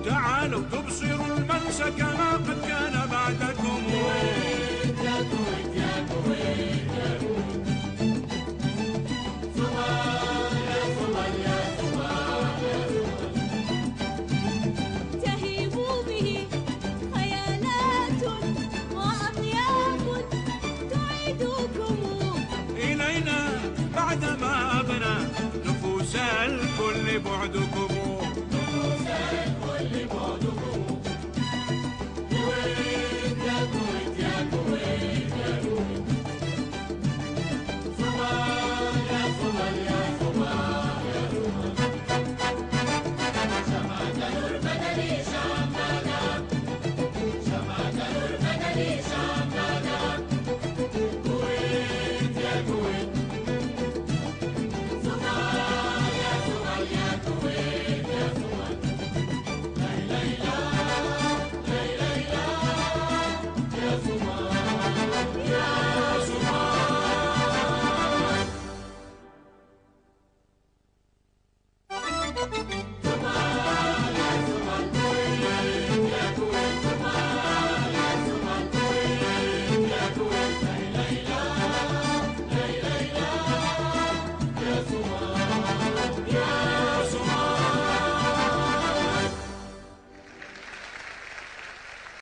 تعالوا تبصروا المنسى كما قد كان بعدكم. كويت يا كويت يا كويت يا كويت، صومال يا صومال يا صومال يا صومال، تهيب به خيالات وأطياف تعيدكم إلينا بعدما أبنى نفوس الكل بعدكم. Thank you.